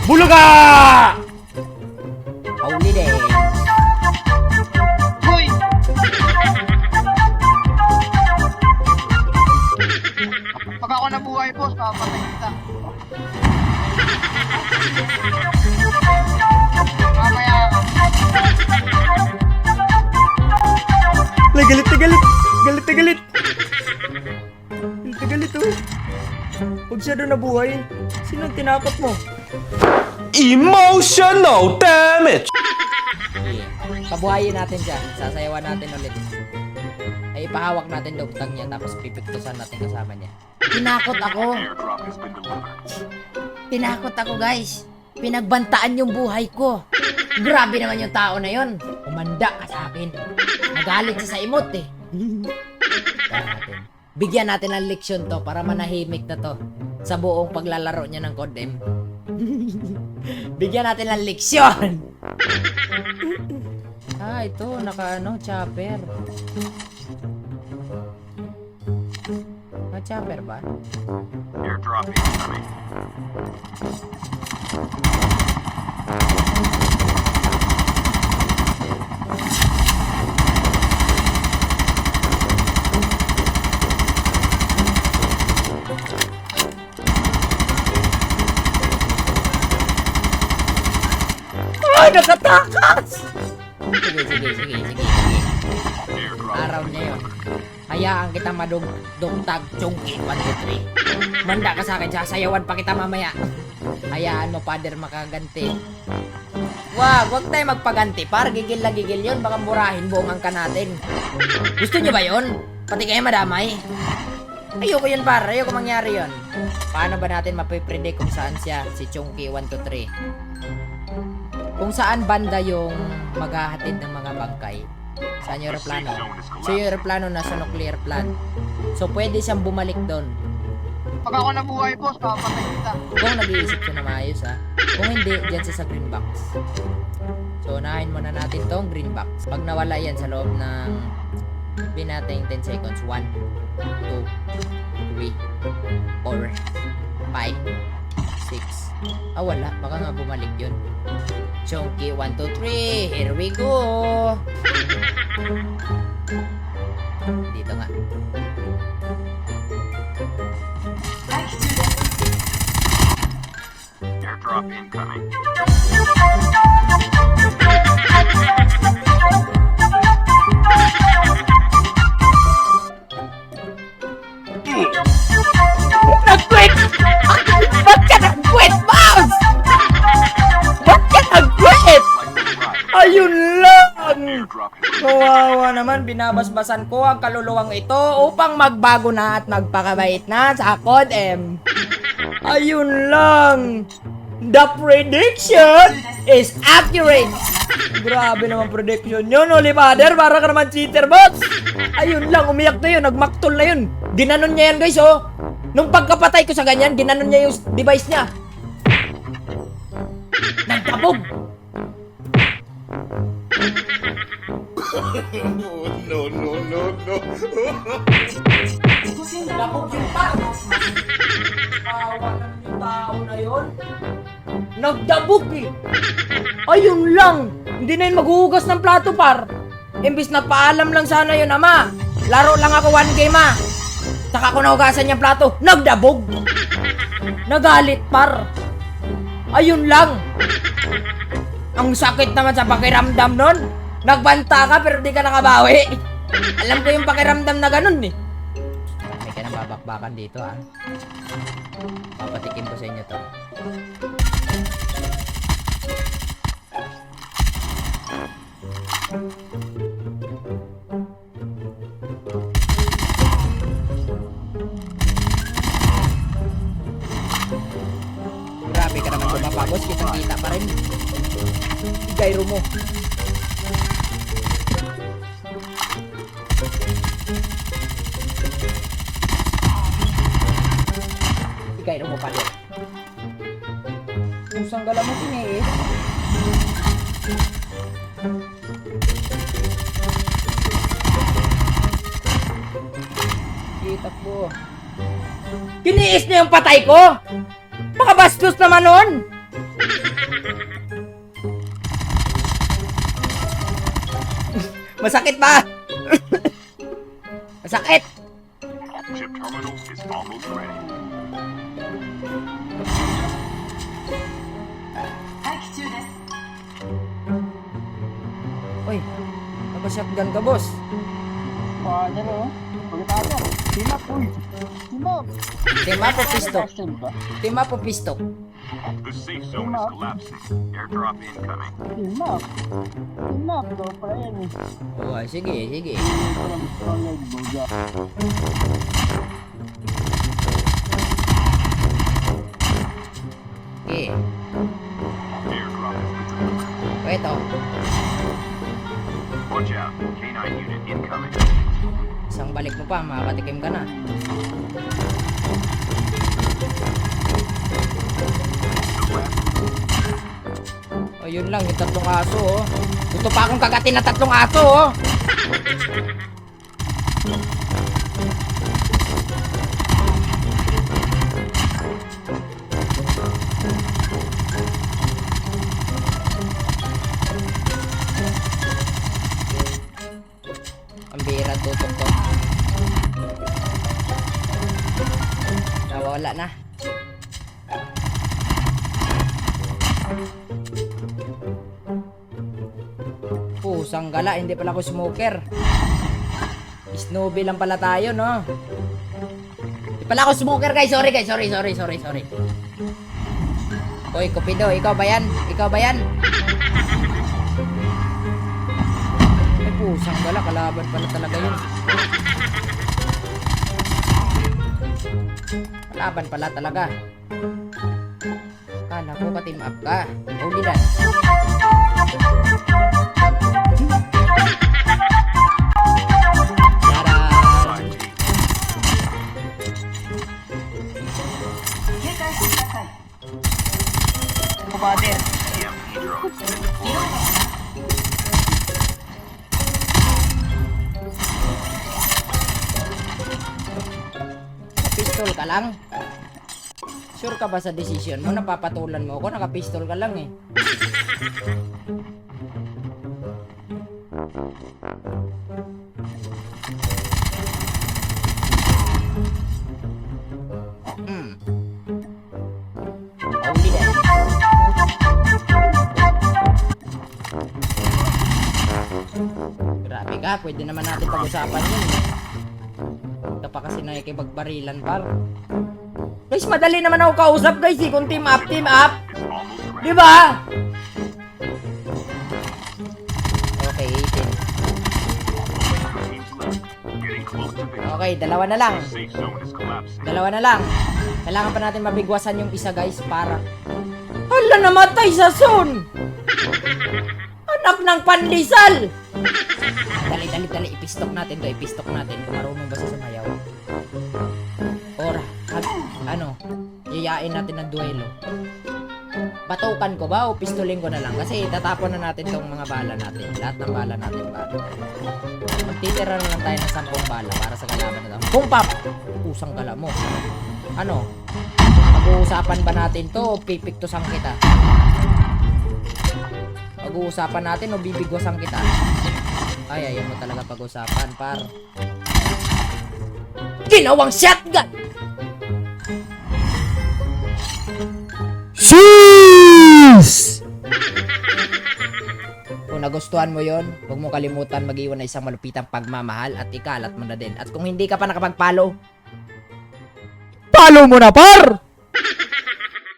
Bulaga! Huli din. Hoy! Pag ako nabuhay, boss, papatay kita. Mamaya ka. Lay, galit na galit. Galit na galit. Galit na galit, oh. Huwag siya doon nabuhay. Sino ang tinakot mo? Emotional damage! Pabuhayin natin siya. Sasayawan natin ulit. Ay, ipahawak natin lugtang niya tapos pipiktusan natin kasama niya. Tinakot ako. Tinakot ako, guys. Pinagbantaan yung buhay ko. Grabe naman yung tao na yon. Umanda ka sa akin. Nagalit siya sa imot eh. Bigyan natin ng leksyon to para manahimik na to sa buong paglalaro niya ng Code M. Bigyan natin ng leksyon. Ito, chopper. Chopper ba? Airdrop incoming. Ay, nakatakas! Sige. Araw niya yun. Hayaan kita madugtag chungki 1, 2, 3. Manda ka sa akin, sasayawan pa kita mamaya. Hayaan mo, Father, makaganti. Wag tayo magpaganti, par. Gigil na gigil yun. Baka murahin buong angka natin. Gusto niyo ba yun? Pati kayo madamay. Ayoko yun, par. Ayoko mangyari yun. Paano ba natin mapipredict kung saan siya? Si Chunky 1, 2, 3. Kung saan banda yung maghahatid ng mga bangkay. Saan yung aeroplano? So yung aeroplano nasa nuclear plant. So pwede siyang bumalik doon. Pag ako nabuhay, boss, papatay kita. Kung nag-iisip siya na maayos, ha. Kung hindi, dyan siya sa green box. So unahin muna natin tong green box. Pag nawala yan sa loob ng sabihin natin 10 seconds. 1, 2, 3, 4, 5, 6. Wala. Baka nga bumalik yun. Chunky 1, 2, 3. Here we go. Dito nga. Airdrop incoming. Nag-quit! Ba't ka nag-quit, boss? Ba't ka nag-quit? Ayun lang! Kawawa naman, binabasbasan ko ang kaluluwang ito upang magbago na at magpakabait na sa Code M. Ayun lang! The prediction is accurate! Grabe naman prediction yun, Holy Father. Para ka naman cheater, boss! Ayun lang, umiyak na yun, nagmaktol na yun. Ginanon niya yan, guys, oh. Nung pagkapatay ko sa ganyan, ginanon niya yung device niya. Nagtabog! No. Nagtabog yung tao. Kawa naman yung tao na yun. Nagtabog eh. Ayun lang. Hindi na yun maghuhugas ng plato, par. Imbis na paalam lang sana yun, ama. Laro lang ako 1 game, ah. Saka ko nahugasan yung plato. Nagdabog. Nagalit, par. Ayun lang. Ang sakit naman sa pakiramdam nun. Nagbanta ka pero di ka nakabawi. Alam ko yung pakiramdam na ganun eh. May ka nang babakbakan dito, ah. Papatikim ko sa inyo to. Grabe ka naman bumabagos, kitang-kita pa rin. Gyro mo. Gyro mo pa rin. Pusang gala mo tiniis. Takbo. Kiniis niya yung patay ko. Baka bastos naman nun. Masakit ba? Masakit! Chip terminal is almost ready. Uy, naka-shotgun ka, boss. Yan o. Pagkatapos. Team up, uy. Team up. Team up o pistok? Action ba? Team up o pistok? The safe zone is collapsing. Airdrop incoming. Team up. Team up. Ikaw pala yan eh. Oh, sige, sige. Ito lang strong yan, boga. Okay. Airdrop is delivered. Wait, oh. Watch out. K9 unit incoming. Isang balik mo pa, makakatikim ka na. Oh, yun lang, yung tatlong aso, oh. Gusto pa akong kagatin na tatlong aso, oh. Ang bihira tutok to. Nawawala na. Pusang gala, hindi pala ako smoker. Snowbie lang pala tayo, no? Hindi pala ako smoker, guys. Sorry, guys. Sorry. Hoy, Cupido, ikaw ba yan? Ikaw ba yan? Ay, pusang gala, kalaban pala talaga yun. Kalaban pala talaga. Kala ko ka-team up ka. Uli na. Yaran. Kumadir. EMP drones been deployed. Pistol ka lang? Sure ka ba sa decision mo? Napapatulan mo ako, nakapistol ka lang eh. Pauli na. Grabe ka, pwede naman natin pag-usapan yun. Ito pa kasi nakikipagbarilan, par. Guys, madali naman ako kausap, guys, eh. Kung team up. Is almost ready. Di ba? Okay, 18. Teams left. Getting close to victory. Okay, dalawa na lang. The safe zone is collapsing. Dalawa na lang. Kailangan pa natin mabigwasan yung isa, guys, para... Hala, namatay sa zone! Anak ng pandesal! Dali. Ipistok natin to. Ipistok natin. Kung marunong ba siya sumayaw. Or, yayain natin ng duelo. Batukan ko ba o pistolin ko na lang? Kasi tatapon na natin tong mga bala natin. Lahat ng bala natin ba? Magtitira na lang tayo ng 10 bala para sa kalaban na to. Boom pop! Pusang gala mo. Ano? Pag-uusapan ba natin to o pipiktusan kita? Pag-uusapan natin o bibigwasan kita? Ay, ayaw mo talaga pag-usapan, par. Ginawang shotgun! Sheesh! Kung nagustuhan mo yon, huwag mo kalimutan mag-iwan na isang malupitang pagmamahal at ikalat mo na din. At kung hindi ka pa nakapag-follow, follow mo na, par!